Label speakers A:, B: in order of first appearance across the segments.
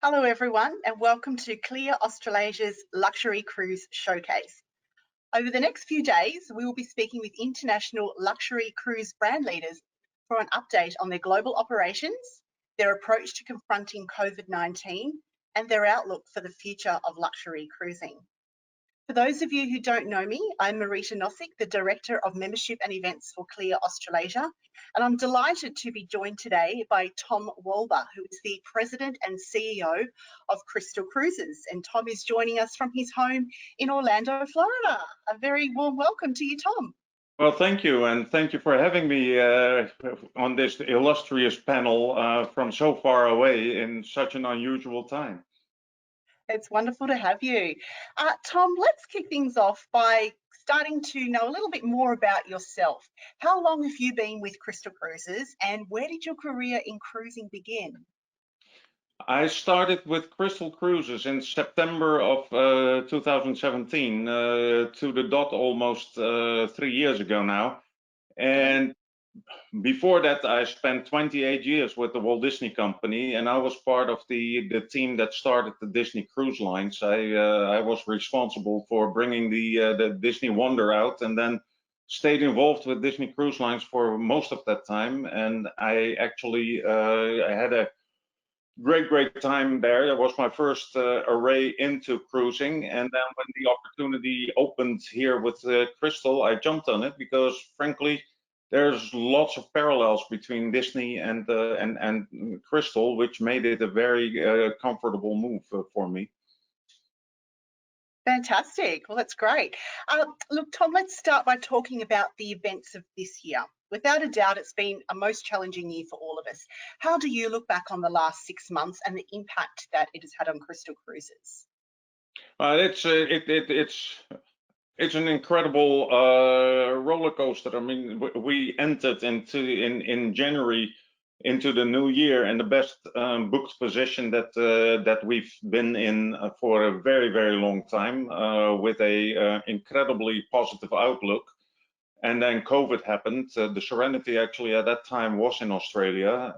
A: Hello everyone and welcome to Clear Australasia's Luxury Cruise Showcase. Over the next few days, we will be speaking with international luxury cruise brand leaders for an update on their global operations, their approach to confronting COVID-19 and their outlook for the future of luxury cruising. For those of you who don't know me, I'm Marita Nossick, the Director of Membership and Events for Clear Australasia, and I'm delighted to be joined today by Tom Wolber, who is the President and CEO of Crystal Cruises. And Tom is joining us from his home in Orlando, Florida. A very warm welcome to you, Tom.
B: Well, thank you, and thank you for having me on this illustrious panel from so far away in such an unusual time.
A: It's wonderful to have you. Tom, let's kick things off by starting to know a little bit more about yourself. How long have you been with Crystal Cruises and where did your career in cruising begin?
B: I started with Crystal Cruises in September of 2017, to the dot almost 3 years ago now. And before that, I spent 28 years with the Walt Disney Company, and I was part of the team that started the Disney Cruise Lines. I was responsible for bringing the Disney Wonder out, and then stayed involved with Disney Cruise Lines for most of that time. And I actually I had a great time there. That was my first array into cruising, and then when the opportunity opened here with Crystal, I jumped on it because, frankly, there's lots of parallels between Disney and Crystal, which made it a very comfortable move for me.
A: Fantastic. Well, that's great. Look, Tom, let's start by talking about the events of this year. Without a doubt, it's been a most challenging year for all of us. How do you look back on the last 6 months and the impact that it has had on Crystal Cruises?
B: It's an incredible roller coaster. I mean, we entered in January into the new year in the best booked position that we've been in for a very long time, with a incredibly positive outlook. And then COVID happened. The Serenity actually at that time was in Australia,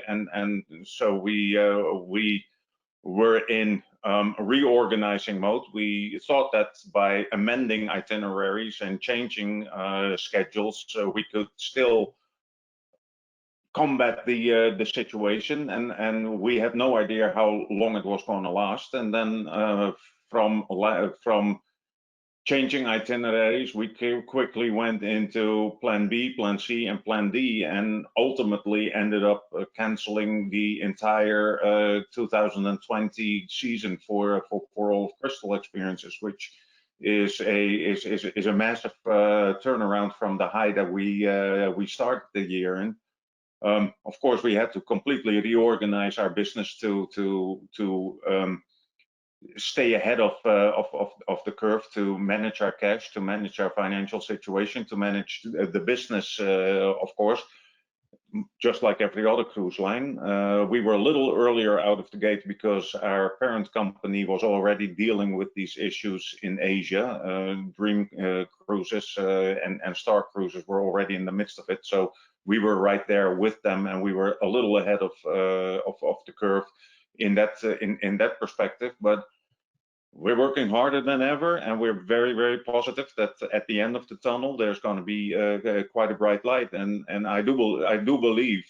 B: and so we were in reorganizing mode. We thought that by amending itineraries and changing schedules, we could still combat the situation, and we had no idea how long it was going to last. And then from changing itineraries, we quickly went into Plan B, Plan C, and Plan D, and ultimately ended up canceling the entire 2020 season for all of Crystal Experiences, which is a massive turnaround from the high that we started the year in. Of course, we had to completely reorganize our business to stay ahead of the curve, to manage our cash, to manage our financial situation, to manage the business, of course, just like every other cruise line. We were a little earlier out of the gate because our parent company was already dealing with these issues in Asia. Dream Cruises and Star Cruises were already in the midst of it, so we were right there with them, and we were a little ahead of the curve in that perspective. But we're working harder than ever, and we're very positive that at the end of the tunnel there's going to be quite a bright light. And I do believe,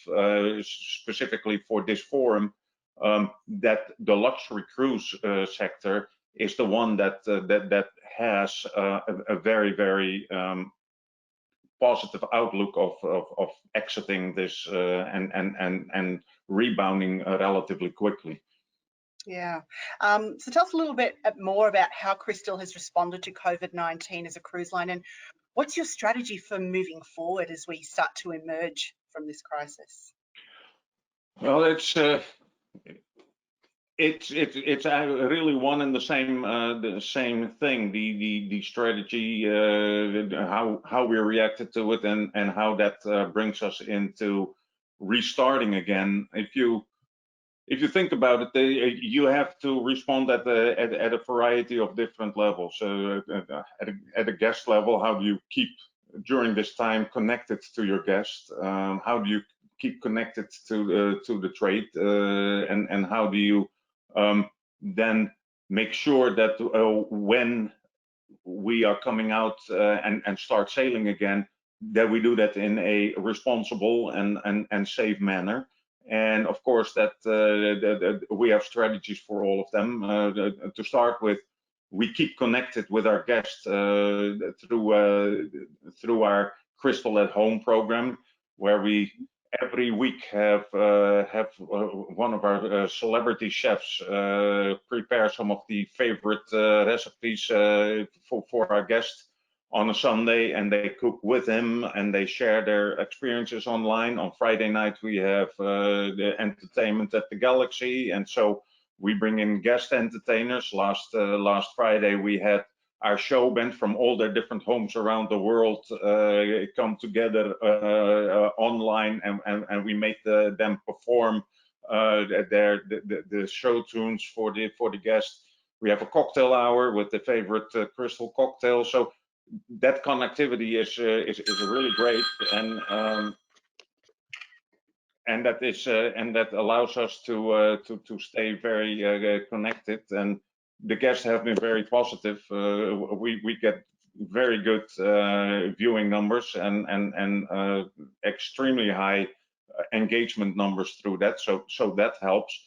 B: specifically for this forum, that the luxury cruise sector is the one that has a very positive outlook of exiting this and rebounding relatively quickly.
A: Yeah. So tell us a little bit more about how Crystal has responded to COVID-19 as a cruise line, and what's your strategy for moving forward as we start to emerge from this crisis?
B: Well, it's really one and the same thing. The strategy, how we reacted to it, and how that brings us into restarting again. If you think about it, you have to respond at a variety of different levels. So at a guest level, how do you keep during this time connected to your guests? How do you keep connected to the trade? And how do you then make sure that when we are coming out and start sailing again, that we do that in a responsible and safe manner. And of course, that we have strategies for all of them. To start with, we keep connected with our guests through our Crystal at Home program, where we every week have one of our celebrity chefs prepare some of the favorite recipes for our guests on a Sunday, and they cook with him and they share their experiences online. On Friday night we have the entertainment at the Galaxy, and so we bring in guest entertainers. Last Friday we had our show band from all their different homes around the world come together online, and we made them perform the show tunes for the guests. We have a cocktail hour with the favorite Crystal cocktail. So that connectivity is really great, and that allows us to stay very connected. And the guests have been very positive. We get very good viewing numbers and extremely high engagement numbers through that. So that helps.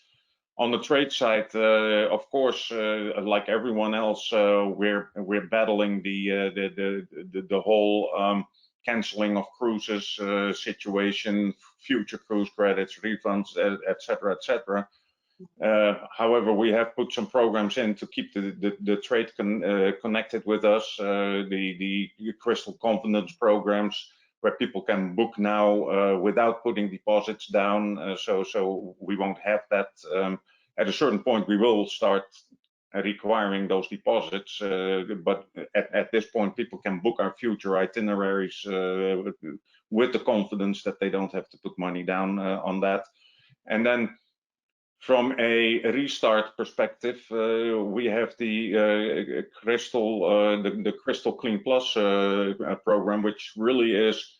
B: On the trade side, of course, like everyone else, we're battling the whole canceling of cruises situation, future cruise credits, refunds, etc., etc. However, we have put some programs in to keep the trade connected with us. The Crystal Confidence programs, where people can book now without putting deposits down. So we won't have that. At a certain point, we will start requiring those deposits, but at this point, people can book our future itineraries with the confidence that they don't have to put money down on that. And then from a restart perspective, we have the Crystal Clean Plus program, which really is,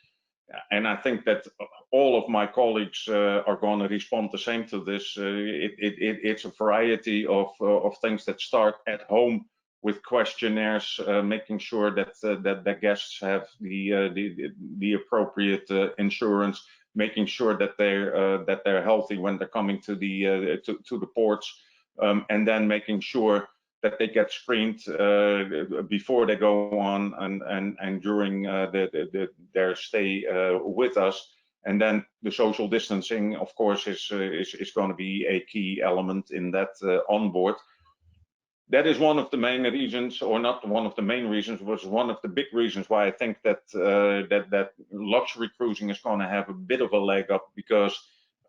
B: and I think that all of my colleagues are going to respond the same to this. It's a variety of things that start at home with questionnaires, making sure that the guests have the appropriate insurance, making sure that they're healthy when they're coming to the ports, and then making sure that they get screened before they go on and during their stay with us. And then the social distancing, of course, is going to be a key element in that on board. That is one of the main reasons, or not one of the main reasons, was one of the big reasons why I think that that luxury cruising is going to have a bit of a leg up, because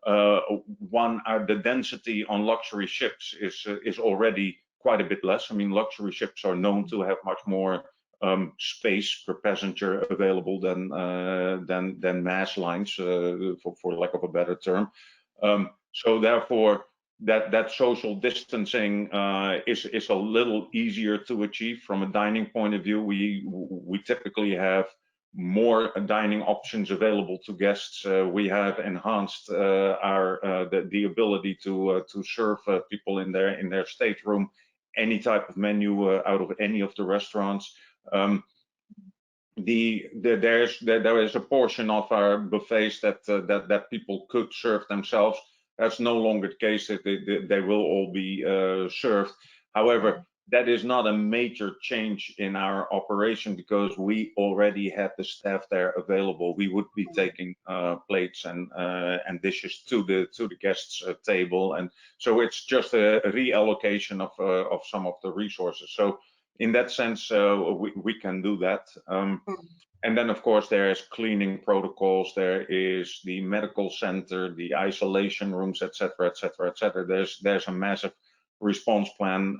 B: the density on luxury ships is already quite a bit less. I mean, luxury ships are known to have much more space per passenger available than mass lines, for lack of a better term. So therefore, that social distancing is a little easier to achieve. From a dining point of view, we typically have more dining options available to guests. We have enhanced the ability to serve people in their stateroom any type of menu out of any of the restaurants. There is a portion of our buffets that people could serve themselves. That's no longer the case. They will all be served. However, that is not a major change in our operation, because we already had the staff there available. We would be taking plates and dishes to the guests' table, and so it's just a reallocation of some of the resources. So in that sense, we can do that. And then, of course, there's cleaning protocols. There is the medical center, the isolation rooms, etc., etc., etc. There's a massive response plan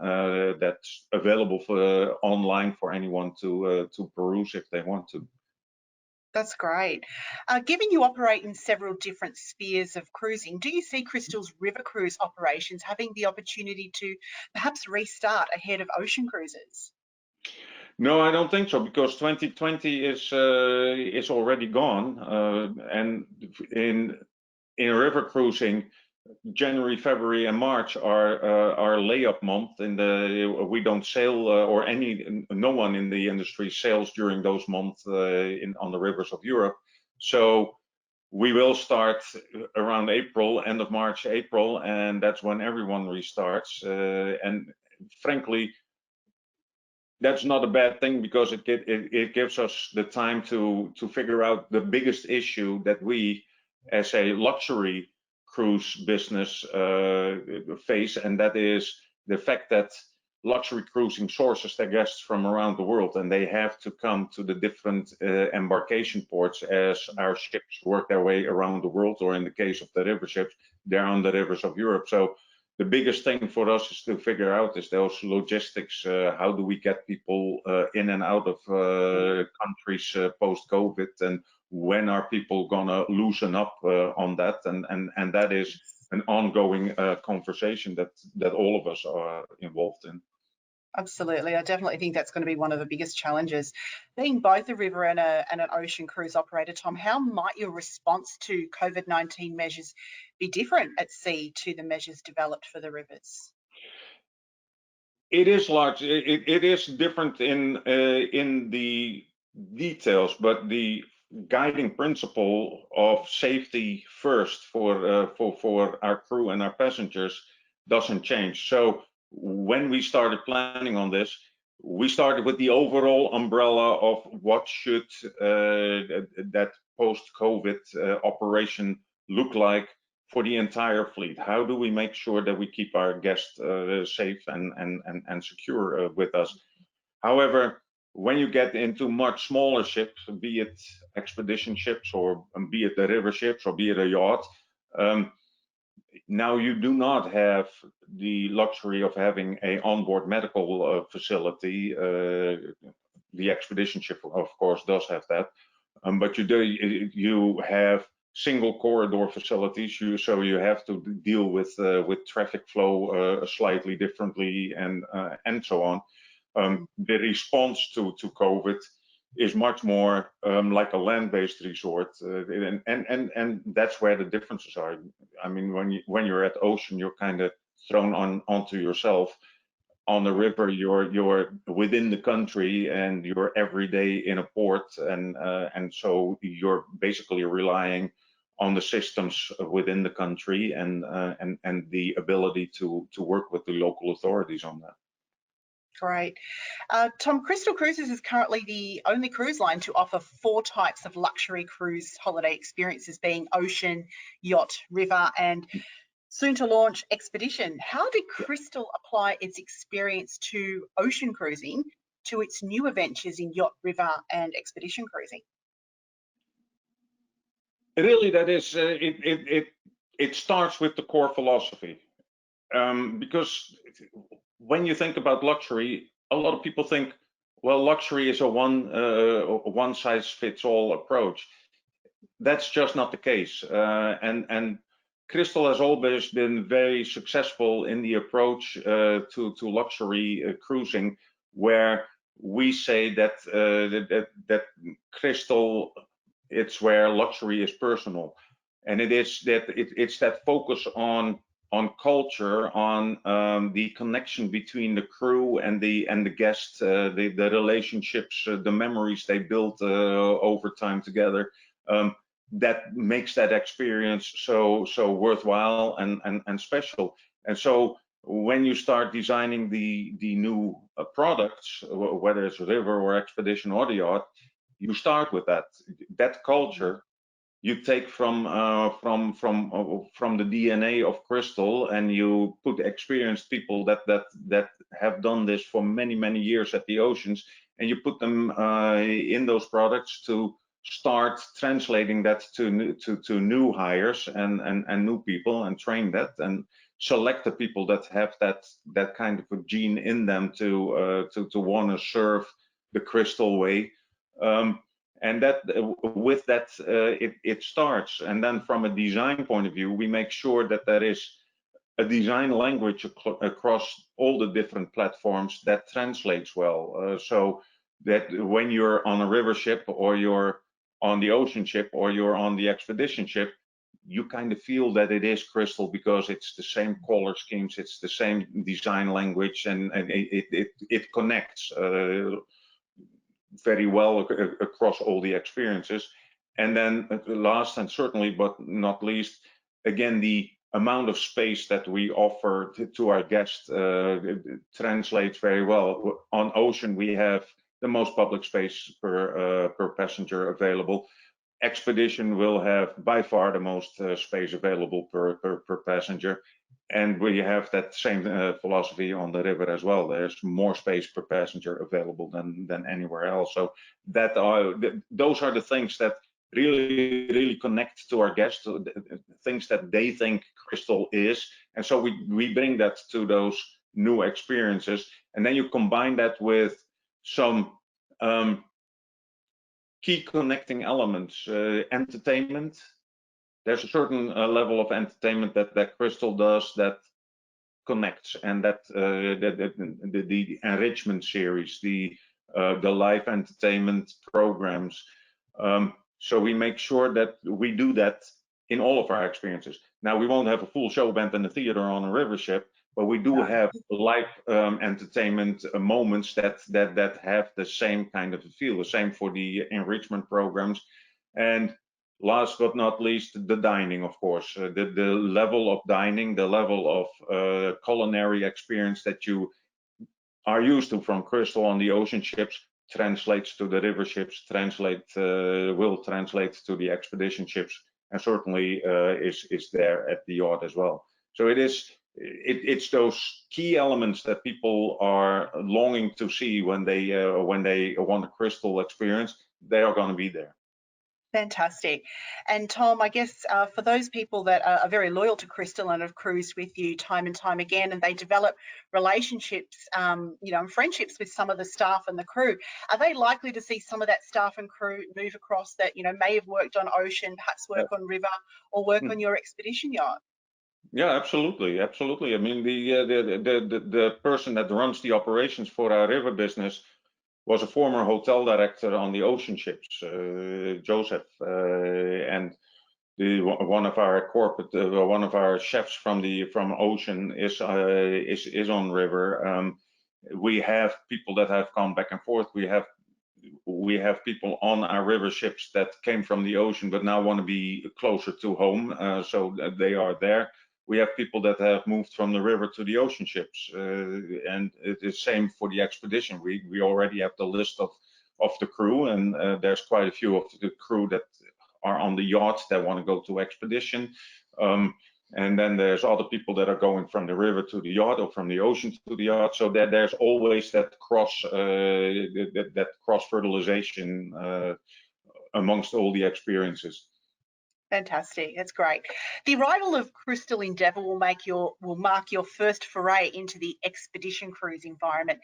B: that's available online for anyone to peruse if they want to.
A: That's great. Given you operate in several different spheres of cruising, do you see Crystal's river cruise operations having the opportunity to perhaps restart ahead of ocean cruises?
B: No, I don't think so, because 2020 is already gone, and in river cruising, January, February, and March are our layup month. We don't sail, or no one in the industry sails during those months on the rivers of Europe. So we will start around April, end of March, April, and that's when everyone restarts. And frankly, that's not a bad thing, because it gives us the time to figure out the biggest issue that we, as a luxury cruise business, face, and that is the fact that luxury cruising sources their guests from around the world, and they have to come to the different embarkation ports as our ships work their way around the world, or in the case of the river ships, they're on the rivers of Europe. So the biggest thing for us is to figure out is those logistics. How do we get people in and out of countries post-COVID, and when are people gonna loosen up on that? And that is an ongoing conversation that all of us are involved in.
A: Absolutely. I definitely think that's going to be one of the biggest challenges. Being both a river and an ocean cruise operator, Tom, how might your response to COVID-19 measures be different at sea to the measures developed for the rivers?
B: It is large. It is different in the details, but the guiding principle of safety first for our crew and our passengers doesn't change. So when we started planning on this, we started with the overall umbrella of what should that post-COVID operation look like for the entire fleet. How do we make sure that we keep our guests safe and secure with us? However, when you get into much smaller ships, be it expedition ships, or be it the river ships, or be it a yacht, now you do not have the luxury of having a onboard medical facility. The expedition ship, of course, does have that, but you have single corridor facilities, so you have to deal with traffic flow slightly differently, and so on. The response to COVID is much more like a land-based resort, and that's where the differences are. I mean, when you're at ocean, you're kind of thrown onto yourself. On the river, you're within the country, and you're every day in a port, and so you're basically relying on the systems within the country, and the ability to work with the local authorities on that.
A: Great. Tom, Crystal Cruises is currently the only cruise line to offer 4 types of luxury cruise holiday experiences, being ocean, yacht, river, and soon to launch expedition. How did Crystal apply its experience to ocean cruising to its new adventures in yacht, river, and expedition cruising?
B: Really, that is it starts with the core philosophy, because when you think about luxury, a lot of people think, well, luxury is a one size fits all approach. That's just not the case, and Crystal has always been very successful in the approach to luxury cruising, where we say that Crystal, it's where luxury is personal, and it's that focus on culture, on the connection between the crew and the guests, the relationships, the memories they built over time together, that makes that experience so worthwhile and special. And so when you start designing the new products, whether it's river or expedition or the yacht, you start with that culture. You take from the DNA of Crystal, and you put experienced people that have done this for many years at the oceans, and you put them in those products to start translating that to new hires and new people, and train that, and select the people that have that kind of a gene in them to want to serve the Crystal way. And that with that it starts, and then from a design point of view, we make sure that there is a design language across all the different platforms that translates well, so that when you're on a river ship, or you're on the ocean ship, or you're on the expedition ship, you kind of feel that it is Crystal because it's the same color schemes, it's the same design language, and it connects very well across all the experiences. And then last and certainly but not least, again, the amount of space that we offer to our guests translates very well. On Ocean, we have the most public space per passenger available. Expedition will have by far the most space available per passenger. And we have that same philosophy on the river as well. There's more space per passenger available than anywhere else. So those are the things that really connect to our guests, things that they think Crystal is. And so we bring that to those new experiences. And then you combine that with some key connecting elements, entertainment. There's a certain level of entertainment that Crystal does that connects, and that the enrichment series, the live entertainment programs. So we make sure that we do that in all of our experiences. Now, we won't have a full show band in the theater on a river ship, but we do have live entertainment moments that have the same kind of a feel. The same for the enrichment programs. And last but not least, the dining, of course. The level of dining, the level of culinary experience that you are used to from Crystal on the ocean ships translates to the river ships, will translate to the expedition ships, and certainly is there at the yacht as well. So it's those key elements that people are longing to see when they want a Crystal experience. They are going to be there.
A: Fantastic. And Tom, I guess for those people that are very loyal to Crystal and have cruised with you time and time again, and they develop relationships, and friendships with some of the staff and the crew, are they likely to see some of that staff and crew move across that, may have worked on ocean, perhaps work on river, or work on your expedition yacht?
B: Yeah, absolutely. I mean, the person that runs the operations for our river business was a former hotel director on the ocean ships, Joseph, and one of our chefs from ocean is on river. We have people that have come back and forth. We have people on our river ships that came from the ocean but now want to be closer to home, so they are there. We have people that have moved from the river to the ocean ships, and it's the same for the expedition. We already have the list of the crew, and there's quite a few of the crew that are on the yacht that want to go to expedition. And then there's other people that are going from the river to the yacht or from the ocean to the yacht. So there's always that cross fertilization amongst all the experiences.
A: Fantastic, that's great. The arrival of Crystal Endeavour will mark your first foray into the expedition cruise environment.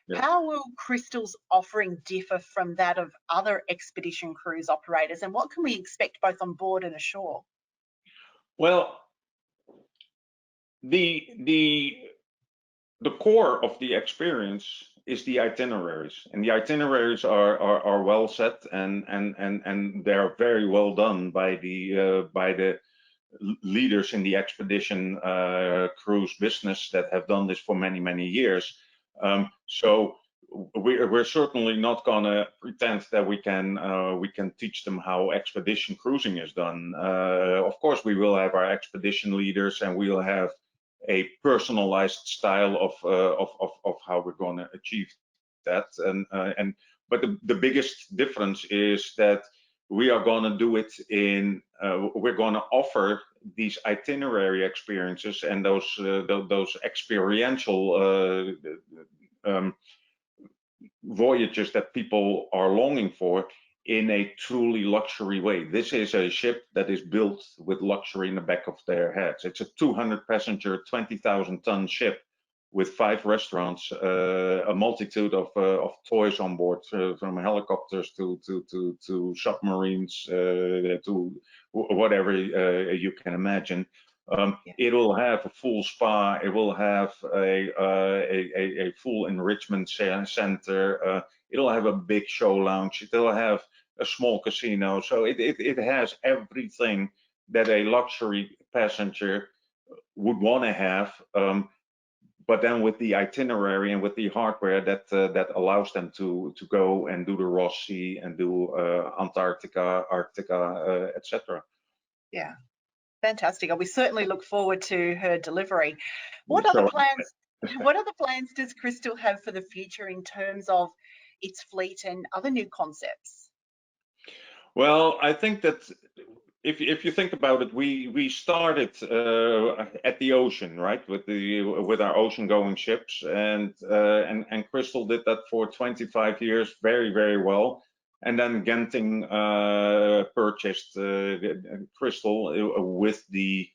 A: Yeah. How will Crystal's offering differ from that of other expedition cruise operators, and what can we expect both on board and ashore?
B: Well, the core of the experience is the itineraries, and the itineraries are well set and they're very well done by the leaders in the expedition cruise business that have done this for many years. So we're certainly not gonna pretend that we can teach them how expedition cruising is done. Of course, we will have our expedition leaders, and we'll have a personalized style of how we're going to achieve that. But the biggest difference is that we are going to do it we're going to offer these itinerary experiences and those experiential voyages that people are longing for in a truly luxury way. This is a ship that is built with luxury in the back of their heads. It's a 200-passenger, 20,000-ton ship with 5 restaurants, a multitude of toys on board, from helicopters to submarines to whatever you can imagine. It will have a full spa. It will have a full enrichment center. It'll have a big show lounge. It'll have a small casino. So it has everything that a luxury passenger would want to have, but then with the itinerary and with the hardware that allows them to go and do the Ross Sea and do Antarctica, Arctica, etc.
A: Yeah, fantastic. We certainly look forward to her delivery. What other
B: So,
A: plans? What other plans does Crystal have for the future in terms of its fleet and other new concepts?
B: well, I think that if you think about it, we started at the ocean, right, with our ocean-going ships, and Crystal did that for 25 years very well. And then Genting purchased Crystal with the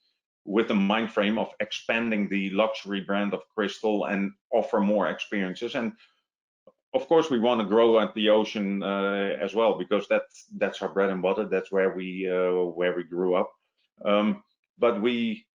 B: mind frame of expanding the luxury brand of Crystal and offer more experiences. And of course, we want to grow at the ocean as well, because that's our bread and butter. That's where we grew up. But we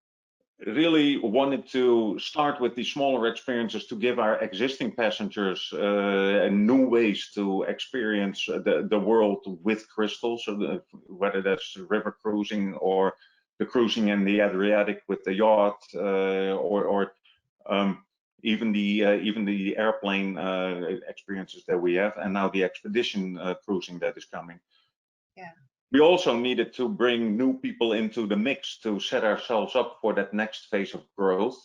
B: really wanted to start with the smaller experiences to give our existing passengers new ways to experience the world with Crystal. So whether that's river cruising or the cruising in the Adriatic with the yacht, or even the airplane experiences that we have, and now the expedition cruising that is coming.
A: Yeah.
B: We also needed to bring new people into the mix to set ourselves up for that next phase of growth,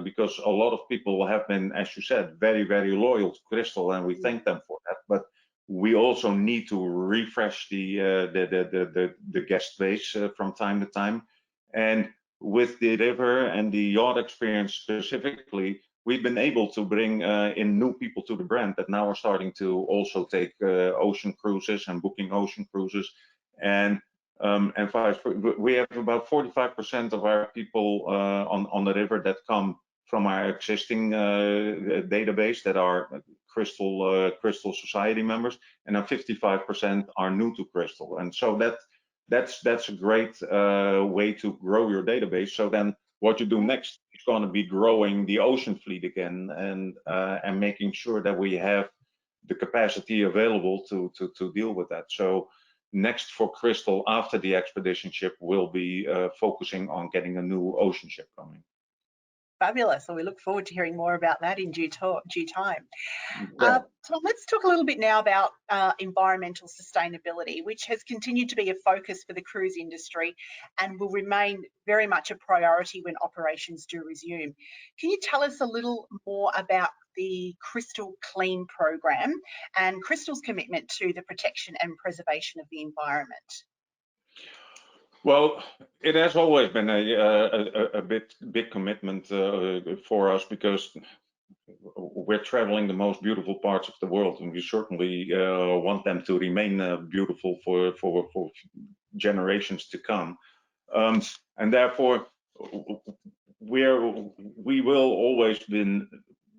B: because a lot of people have been, as you said, very loyal to Crystal, and we thank them for that. But we also need to refresh the guest base from time to time. And with the river and the yacht experience specifically, we've been able to bring in new people to the brand that now are starting to also take ocean cruises and booking ocean cruises. And we have about 45% of our people on the river that come from our existing database that are Crystal Society members, and now 55% are new to Crystal. And so that's a great way to grow your database. So then what you do next is going to be growing the ocean fleet again, and making sure that we have the capacity available to deal with that. So next for Crystal after the expedition ship will be focusing on getting a new ocean ship coming.
A: Fabulous. So we look forward to hearing more about that in due time.
B: Yeah.
A: Tom, let's talk a little bit now about environmental sustainability, which has continued to be a focus for the cruise industry and will remain very much a priority when operations do resume. Can you tell us a little more about the Crystal Clean program and Crystal's commitment to the protection and preservation of the environment?
B: Well, it has always been a big commitment for us, because we're traveling the most beautiful parts of the world, and we certainly want them to remain beautiful for generations to come. And therefore, we will always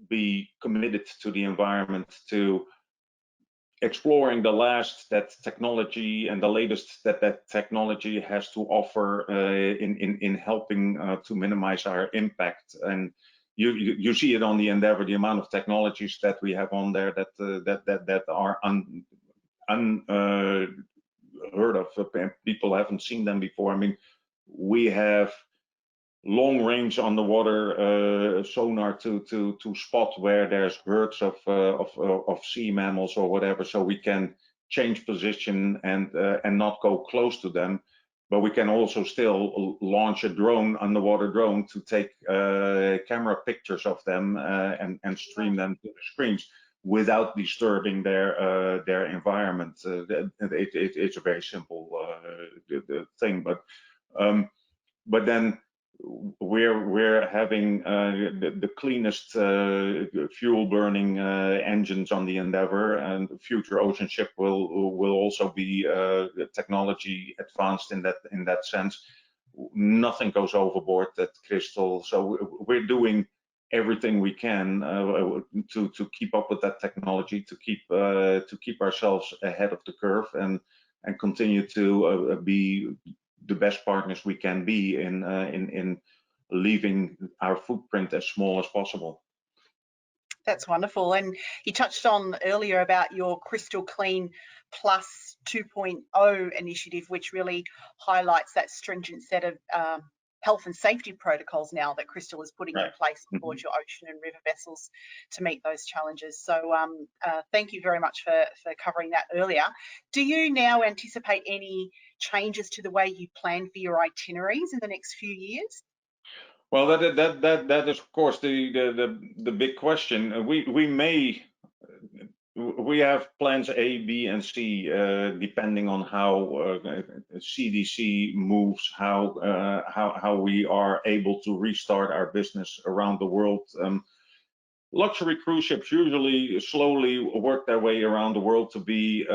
B: be committed to the environment, to exploring the last that technology and the latest that technology has to offer in helping to minimize our impact. And you see it on the Endeavour, the amount of technologies that we have on there that are unheard of. People haven't seen them before. I mean, we have long range underwater sonar to spot where there's herds of sea mammals or whatever, so we can change position and not go close to them. But we can also still launch a drone, underwater drone, to take camera pictures of them and stream them to the screens without disturbing their environment. It's a very simple thing, but then we're having the cleanest fuel burning engines on the Endeavour, and the future ocean ship will also be technology advanced in that sense. Nothing goes overboard at Crystal, so we're doing everything we can to keep up with that technology, to keep ourselves ahead of the curve, and continue to be the best partners we can be in leaving our footprint as small as possible.
A: That's wonderful. And you touched on earlier about your Crystal Clean Plus 2.0 initiative, which really highlights that stringent set of health and safety protocols now that Crystal is putting in
B: Right.
A: place on board your ocean and river vessels to meet those challenges. So thank you very much for covering that earlier. Do you now anticipate any changes to the way you plan for your itineraries in the next few years?
B: Well, that is of course the big question. We have plans A, B, and C depending on how CDC moves, how we are able to restart our business around the world. Luxury cruise ships usually slowly work their way around the world to be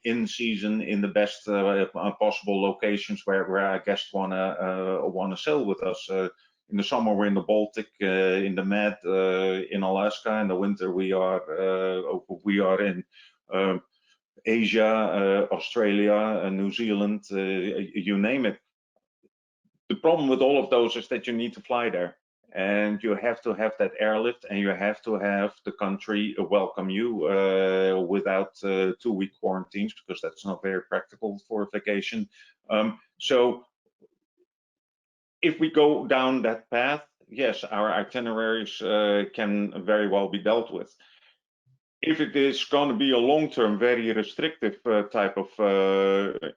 B: in season in the best possible locations where our guests wanna sail with us. In the summer we're in the Baltic, in the Med, in Alaska. In the winter we are in Asia, Australia, New Zealand, you name it. The problem with all of those is that you need to fly there. And you have to have that airlift, and you have to have the country welcome you without 2-week quarantines, because that's not very practical for a vacation. So if we go down that path, yes, our itineraries can very well be dealt with. If it is going to be a long-term, very restrictive type of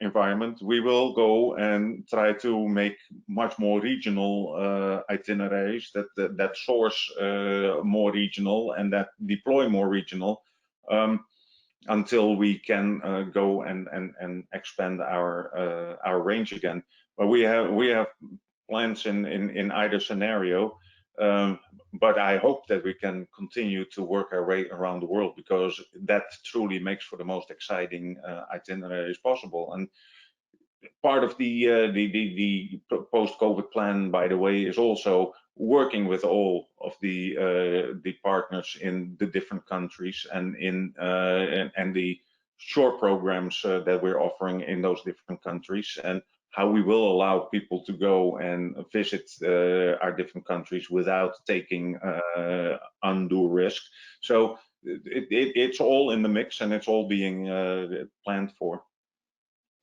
B: environment, we will go and try to make much more regional itineraries that source more regional and that deploy more regional until we can go and expand our range again. But we have plans in either scenario. But I hope that we can continue to work our way around the world, because that truly makes for the most exciting itineraries possible. And part of the post-COVID plan, by the way, is also working with all of the partners in the different countries and and the short programs that we're offering in those different countries, and how we will allow people to go and visit our different countries without taking undue risk. So it's all in the mix, and it's all being planned for.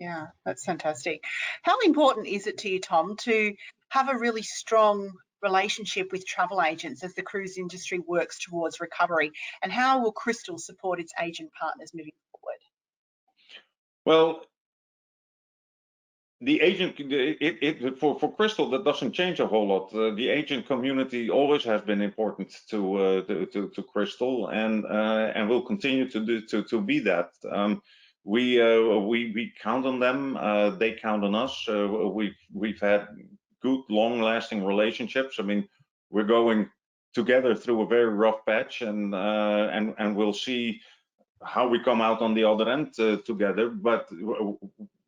A: Yeah, that's fantastic. How important is it to you, Tom, to have a really strong relationship with travel agents as the cruise industry works towards recovery? And how will Crystal support its agent partners moving forward?
B: Well, the agent, for Crystal, that doesn't change a whole lot. The agent community always has been important to Crystal, and will continue to be that. We count on them. They count on us. We've had good, long-lasting relationships. I mean, we're going together through a very rough patch, and we'll see how we come out on the other end together. But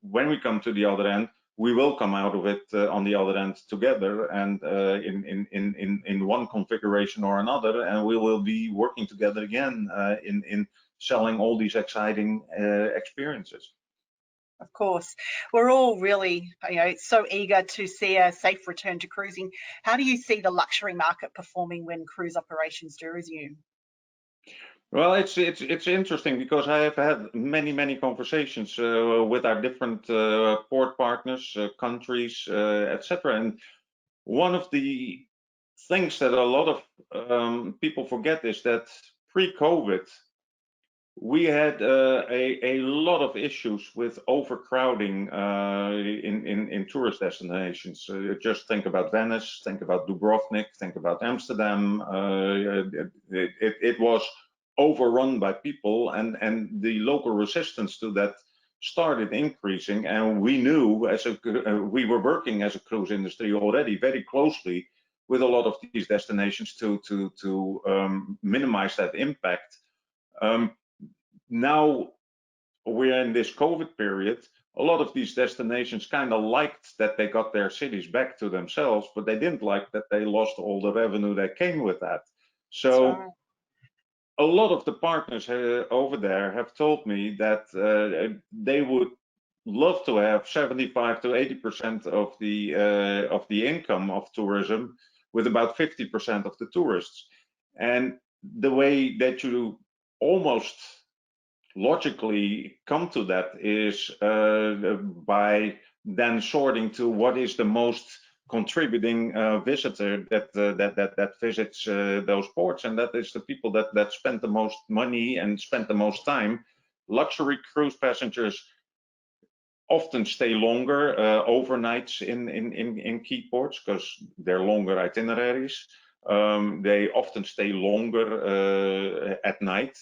B: when we come to the other end, we will come out of it on the other end together, and in one configuration or another, and we will be working together again in selling all these exciting experiences.
A: Of course, we're all really, so eager to see a safe return to cruising. How do you see the luxury market performing when cruise operations do resume?
B: Well, it's interesting, because I have had many conversations with our different port partners, countries, etc. And one of the things that a lot of people forget is that pre-COVID, we had a lot of issues with overcrowding in tourist destinations. Just think about Venice, think about Dubrovnik, think about Amsterdam. It was overrun by people, and the local resistance to that started increasing. And we knew, we were working as a cruise industry already very closely with a lot of these destinations to minimize that impact. Now we're in this COVID period. A lot of these destinations kind of liked that they got their cities back to themselves, but they didn't like that they lost all the revenue that came with that. So a lot of the partners over there have told me that they would love to have 75 to 80% of the income of tourism with about 50% of the tourists. And the way that you almost logically come to that is by then sorting to what is the most contributing visitor that visits those ports, and that is the people that spend the most money and spend the most time. Luxury cruise passengers often stay longer overnights in key ports because they're longer itineraries. They often stay longer at night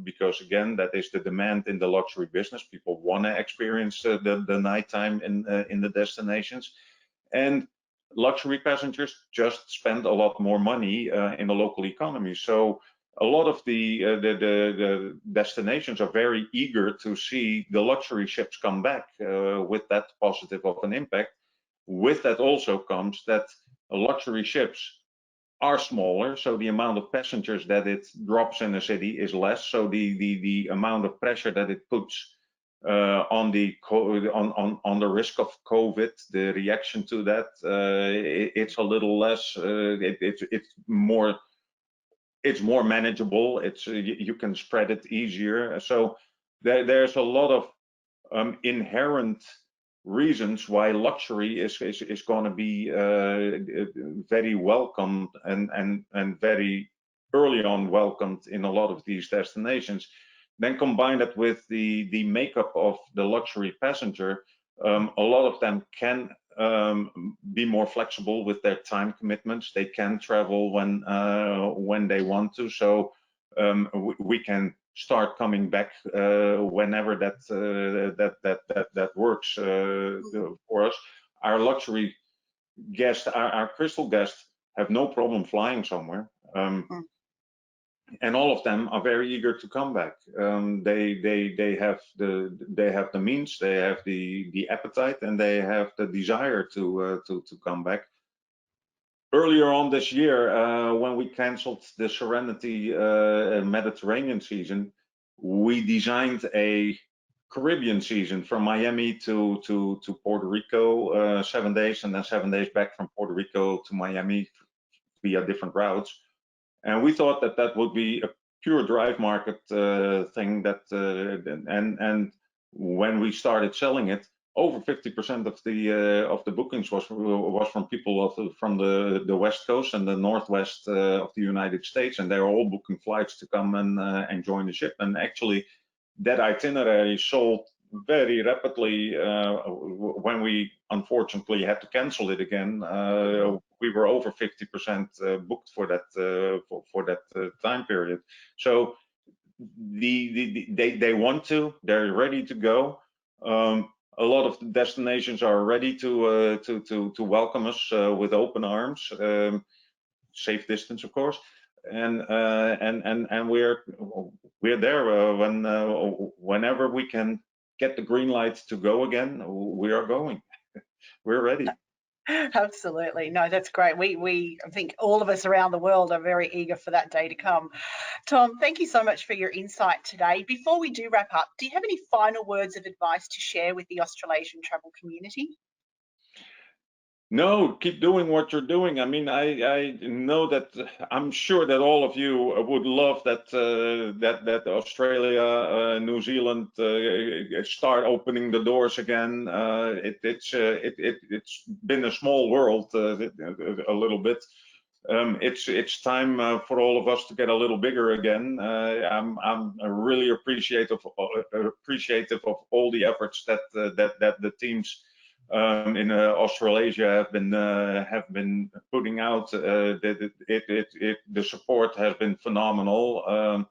B: because, again, that is the demand in the luxury business. People want to experience the nighttime in the destinations. And luxury passengers just spend a lot more money in the local economy. So a lot of the destinations are very eager to see the luxury ships come back with that positive of an impact. With that also comes that luxury ships are smaller, so the amount of passengers that it drops in a city is less. So the amount of pressure that it puts on the risk of COVID, the reaction to that, it's a little less. It's more manageable. It's you can spread it easier. So there's a lot of inherent reasons why luxury is going to be very welcomed and very early on welcomed in a lot of these destinations. Then combine that with the makeup of the luxury passenger, a lot of them can be more flexible with their time commitments. They can travel when they want to. So we can start coming back whenever that works for us. Our luxury guests, our Crystal guests, have no problem flying somewhere. And all of them are very eager to come back. They have the means, they have the appetite, and they have the desire to come back. Earlier on this year, when we canceled the Serenity Mediterranean season, we designed a Caribbean season from Miami to Puerto Rico, 7 days, and then 7 days back from Puerto Rico to Miami via different routes. And we thought that would be a pure drive market thing. And when we started selling it, over 50% of the bookings was from people from the West Coast and the Northwest of the United States, and they were all booking flights to come and join the ship. And actually, that itinerary sold very rapidly when we unfortunately had to cancel it again. We were over 50% booked for that time period. So they want to, they're ready to go. A lot of the destinations are ready to welcome us with open arms, safe distance, of course. And we're there whenever we can get the green light to go again. We are going. We're ready.
A: Absolutely. No, that's great. I think all of us around the world are very eager for that day to come. Tom, thank you so much for your insight today. Before we do wrap up, do you have any final words of advice to share with the Australasian travel community?
B: No, keep doing what you're doing. I mean, I know that I'm sure that all of you would love that Australia, New Zealand start opening the doors again. It's been a small world a little bit. It's time for all of us to get a little bigger again. I'm really appreciative of all the efforts that the teams in Australasia have been putting out. The support has been phenomenal,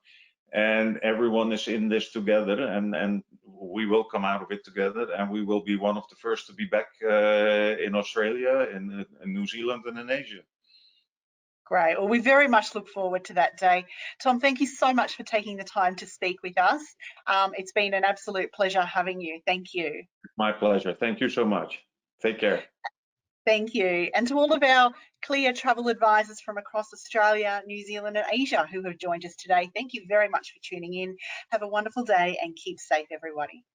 B: and everyone is in this together, and we will come out of it together, and we will be one of the first to be back in Australia, in New Zealand, and in Asia.
A: Great. Well, we very much look forward to that day. Tom, thank you so much for taking the time to speak with us. It's been an absolute pleasure having you. Thank you.
B: My pleasure. Thank you so much. Take care.
A: Thank you. And to all of our Clear travel advisors from across Australia, New Zealand and Asia who have joined us today, thank you very much for tuning in. Have a wonderful day and keep safe, everybody.